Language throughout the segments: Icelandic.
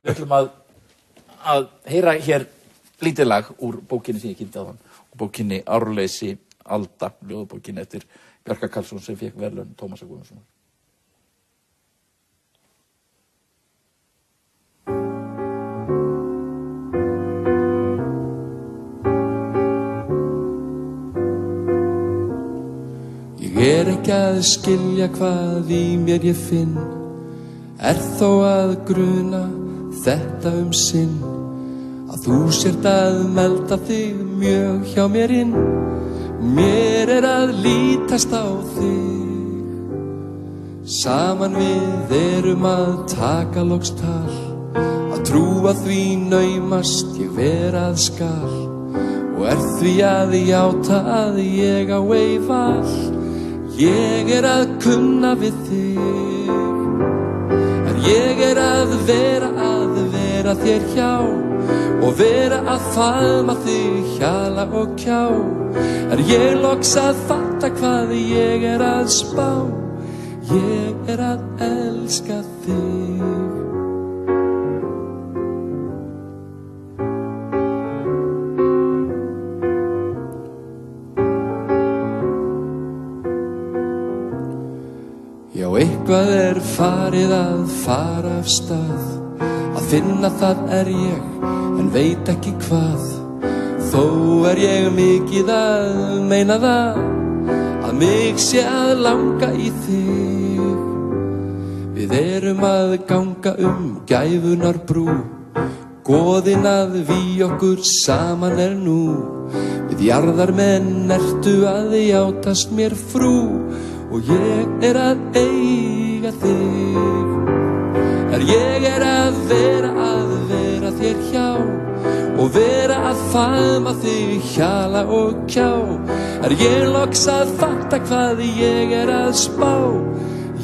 Við ætlum að heyra hér lítið lag úr bókinni sem ég kynnti áðan, bókinni Árleysi Alda, ljóðabókinni eftir Bjarka Karlsson sem fékk verðlaun Tómasar Guðmundssonar. Ég ekki að skilja hvað í mér ég finn, þó að gruna þetta sinn, að þú sért að melda þig mjög hjá mér inn. Mér að lítast á þig, saman við erum að taka loks tal, að trúa því naumast ég verað skal, og því að játa að ég á ei val. Ég að kunna við þig, ég að vera þér hjá, og vera að faðma þig hjala og kjá. Ég loks að fatta hvað ég að spá, ég að elska þig. Já, eitthvað farið að fara af stað, að finna það ég, en veit ekki hvað. Þó ég mikið að meina það, að mig sé að langa í þig. Við erum að ganga gæfunar brú, goðin að við okkur saman nú. Við jarðarmenn ertu að játast mér frú, og ég að eiga þig. Ég að vera þér hjá, og vera að faðma þig hjala og kjá. Ég loks að fatta hvað ég að spá,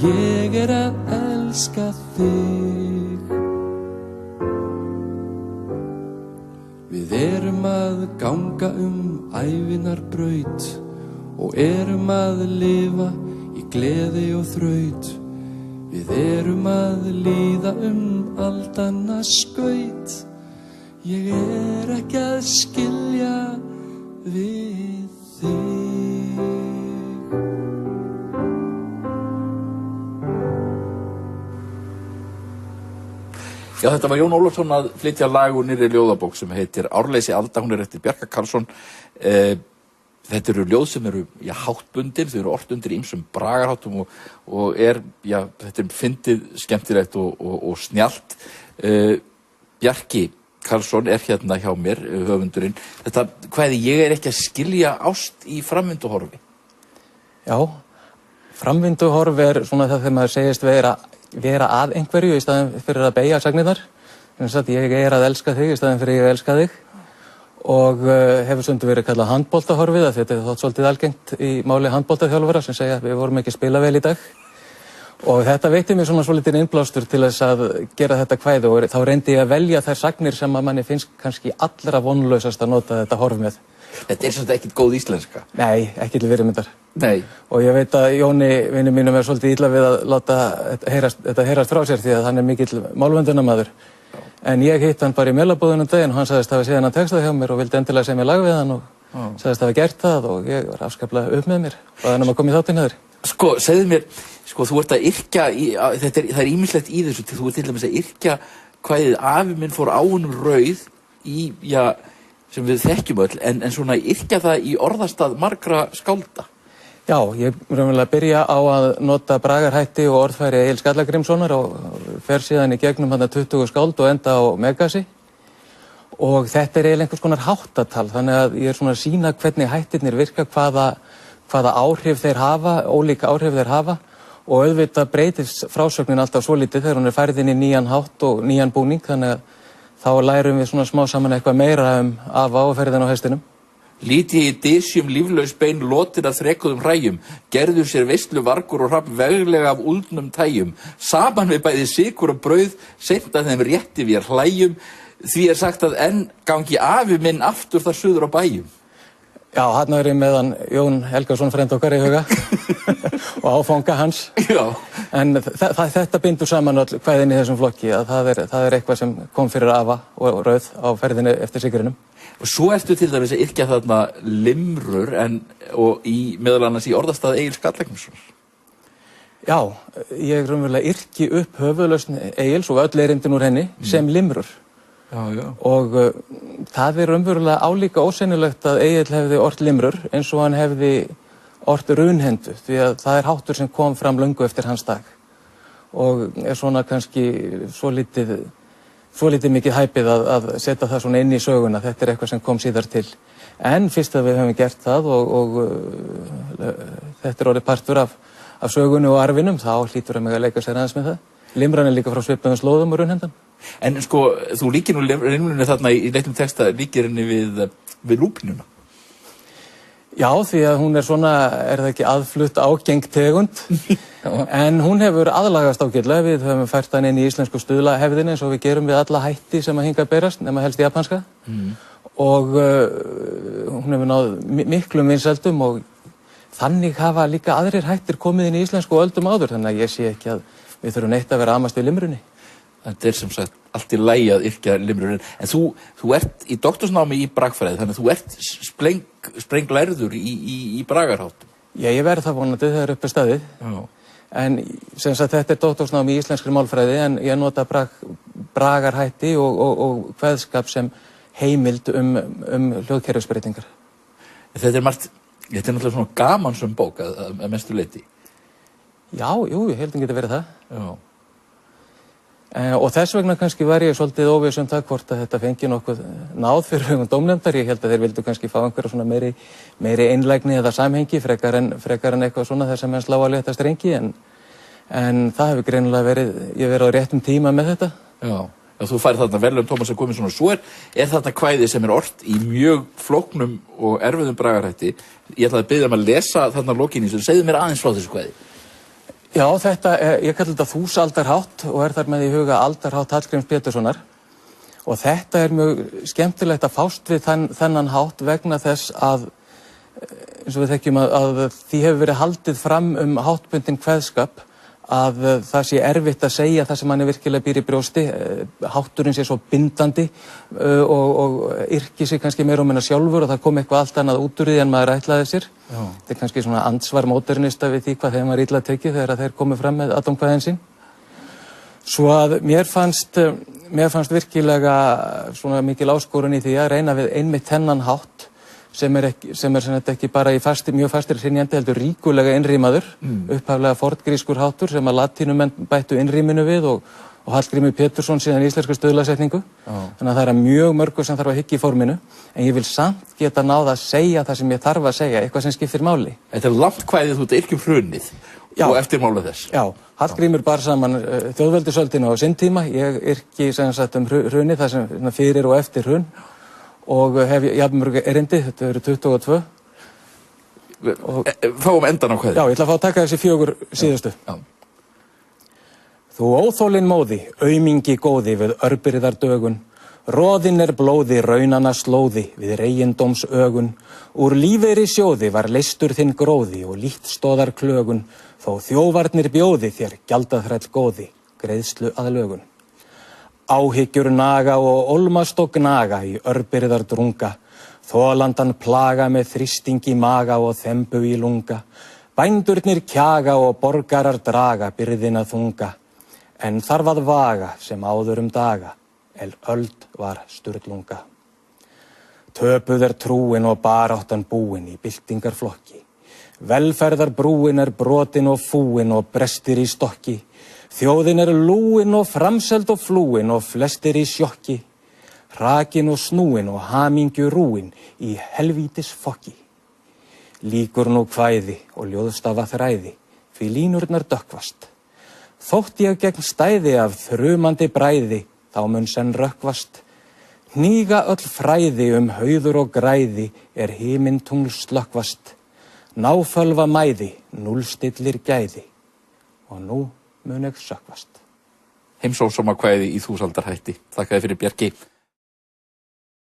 ég að elska þig. Við erum að ganga ævinar braut, og erum að lifa í gleði og þraut. Við erum að líða aldanna skaut. Ég ekki að skilja við þig. Já, þetta var Jón Ólafsson að flytja lag úr nýrri ljóðabók sem heitir Árleysi Alda, hún eftir Bjarka Karlsson. Þetta eru ljóð sem eru háttbundin, þau eru ort undir ýmsum bragarháttum og þetta fyndið, skemmtilegt og snjallt. Bjarki Karlsson hérna hjá mér, höfundurinn. Þetta kvæði ég ekki að skilja ást í framvinduhorfi. Já, framvinduhorf svona það þegar maður segist vera að einhverju í staðinn fyrir að beygja sagnirnar. Ég að elska þig í staðinn fyrir ég að elska þig. Og hefur stundum verið kallað handboltahorfið, að þetta þótt svolítið algengt í máli handboltaþjálfara sem segja að við vorum ekki að spila vel í dag. Og þetta veitti mér svolítið innblástur til þess að gera þetta kvæði, og þá reyndi ég að velja þær sagnir sem að manni finnst kannski allra vonlausast að nota þetta horf með. Þetta svolítið ekkert góð íslenska? Nei, ekki til fyrirmyndar. Nei. Og ég veit að Jóni, vinur mínum, svolítið illa við að láta þetta heyrast frá sér því að hann mikill málvöndunarmaður. En ég hitt hann bara í mélabúðunum daginn og hann sagðist hafa séð hann textað hjá mér og vildi endilega segja mér lag við hann og sagðist hafa gert það, og ég var afskaplega upp með mér og hann að koma í þáttinn hér. Segðu mér, þú ert að yrkja, það ýmislegt í þessu, þú ert til dæmis að yrkja kvæðið Afi minn fór áunum rauð í, sem við þekkjum öll, en svona yrkja það í orðastað margra skálda. Já, ég raunverulega byrja á að nota bragarhætti og orðfæri Egil Skallagrímssonar og fer síðan í gegnum 20 skáld og enda á Megasi. Og þetta eiginlega einhvers konar háttatal, þannig að ég svona að sýna hvernig hættirnir virka, hvaða áhrif þeir hafa, ólíka áhrif þeir hafa, og auðvitað breytist frásögnin alltaf svolítið þegar hún færð inn í nýjan hátt og nýjan búning, þannig að þá lærum við svona smá saman eitthvað meira af áferðin á hestinum. Líti í dysjum líflaus bein lotin að þrekuðum hræjum, gerðu sér veislu vargur og hrafn veglega af úldnum tæjum, saman við bæði sykur og brauð, seint að þeim rétti vér hlæjum, því sagt að enn gangi afi minn aftur þar suður á bæjum. Já, hann er ég með hann Jón Helgason frend okkar í huga og áfanga hans. Já. En þetta bindur saman öll kvæðin í þessum flokki að það er eitthvað sem kom fyrir afa og rauð á ferðinni eftir sigrinum. Og svo ertu til dæmis að yrkja þarna limrur og meðal annars í orðastað Egils Skallagrímssonar. Já, ég raunverulega yrki upp höfuðlausn Egils og öll erindin úr henni sem limrur. Já, já. Og það er raunverulega álíka ósennilegt að Egill hefði ort limrur eins og hann hefði ort runhendu því að það er háttur sem kom fram löngu eftir hans dag og er svona kannski svolítið mikið hæpið að setja það svona inn í söguna. Þetta er eitthvað sem kom síðar til. En fyrst að við höfum gert það og þetta er orðið partur af sögunni og arfinum, þá hlýtur að mig að leika sér aðeins með það. Limran er líka frá svipuðum slóðum og runhendan. En sko, þú líkir nú limrunni þarna í leiknum texta, líkir henni við lúpínuna. Já, því að hún er svona, er það ekki aðflutt ágeng tegund, en hún hefur aðlagast ágætlega. Við höfum fært hann inn í íslensku stuðlahefðinni eins og við gerum við alla hætti sem að hingað berast, nema helst japanska. Og hún hefur náð miklum vinsældum og þannig hafa líka aðrir hættir komið inn í íslensku öldum áður, þannig að ég sé ekki að við þurfum neitt að vera amast við limrunni. Þetta er sem sagt allt í lagi að yrkja limrur. En þú ert í doktorsnámi í bragfræði, þannig að þú ert sprenglærður í bragarháttum. Já, ég verð það vonandi þegar upp er staðið. Já. En sem sagt þetta er doktorsnámi í íslenskri málfræði en ég nota bragarhætti og kveðskap sem heimild hljóðkerfisbreytingar. Þetta er náttúrulega svona gamansöm bók að mestu leyti. Já, jú, ég held að geta verið það. Já. Og þess vegna kannski var ég svolítið óviss um það hvort að þetta fengi nokkuð náð fyrir hugum dómnefndar. Ég held að þeir vildu kannski fá einhverja svona meiri einlægni eða samhengi frekar en eitthvað svona þar sem menn slá að létta strengi en það hefur greinilega ég verið á réttum tíma með þetta. Já, þú færð þarna verðlaun Tómasar Guðmundssonar. Svo er þarna kvæði sem er ort í mjög flóknum og erfiðum bragarhætti. Ég ætlaði að biðja að lesa þarna lokin í þessu. Segðu mér aðeins frá þessu kvæði. Já, ég kalli þetta þúsaldarhátt og er þar með í huga aldarhátt Hallgríms Péturssonar og þetta er mjög skemmtilegt að fást við þennan hátt vegna þess að eins og við þekkjum að því hefur verið haldið fram háttbundinn kveðskap að það sé erfitt að segja það sem manni virkilega býr í brjósti, hátturinn sé svo bindandi og yrki sig kannski meira minna sjálfur og það kom eitthvað allt annað út úr því en maður ætlaði sér. Já. Þetta er kannski svona andsvar módernista við því hvað þeim var illa tekið þegar þeir komu fram með atómkvæðin sín. Svo að mér fannst virkilega svona mikil áskorun í því að reyna við einmitt þennan hátt sem er ekki bara í mjög fastir hrynjandi heldur ríkulega innrímaður, upphaflega forngrískur háttur sem að latínumenn bættu innríminu við og Hallgrímur Pétursson síðan íslensku stuðlasetningu. Þannig að það er mjög mörgu sem þarf að hyggja í forminu, en ég vil samt geta náð að segja það sem ég þarf að segja, eitthvað sem skiptir máli. Þetta er langt kvæðið, þú yrkir hrunið og eftirmála þess. Já, Hallgrímur bar saman þjóðveldisöldina á sinn tíma, ég yrki sem sagt hrunið, það sem fyrir og eftir hrun. Og hef jafnmörg erindi, þetta eru 22. Fáum endan á kvæði. Já, ég ætla að fá að taka þessi 4 síðustu. Já. Þú óþólinn móði, aumingi góði við örbirðar dögun, roðinn er blóði raunana slóði við reyindóms ögun, úr lífeyri sjóði var leystur þinn gróði og lítt stóðar klögun, þó þjófarnir bjóði þér gjaldaþræll góði, greiðslu að lögun. Áhyggjur naga og olmast og gnaga í örbirðar drunga, þolandan plaga með þrýstingi maga og þembu í lunga, bændurnir kjaga og borgarar draga byrðina þunga, en þarf að vaga sem áður daga, öld var sturlunga. Töpuð er trúin og baráttan búin í byltingarflokki, velferðar brúin er brotin og fúin og brestir í stokki, þjóðin er lúin og framseld og flúin og flestir í sjokki, hrakin og snúin og hamingju rúin í helvítis fokki. Líkur nú kvæði og ljóðstafa þræði, því línurnar dökkvast. Þótt ég gegn stæði af þrumandi bræði, þá mun senn rökkvast. Hníga öll fræði hauður og græði, er himintungl slökkvast. Náfölva mæði, núllstillir gæði, og nú mun ég sökkvast. Heimsósama kvæði í þúsaldarhætti. Þakka þér fyrir, Bjarki.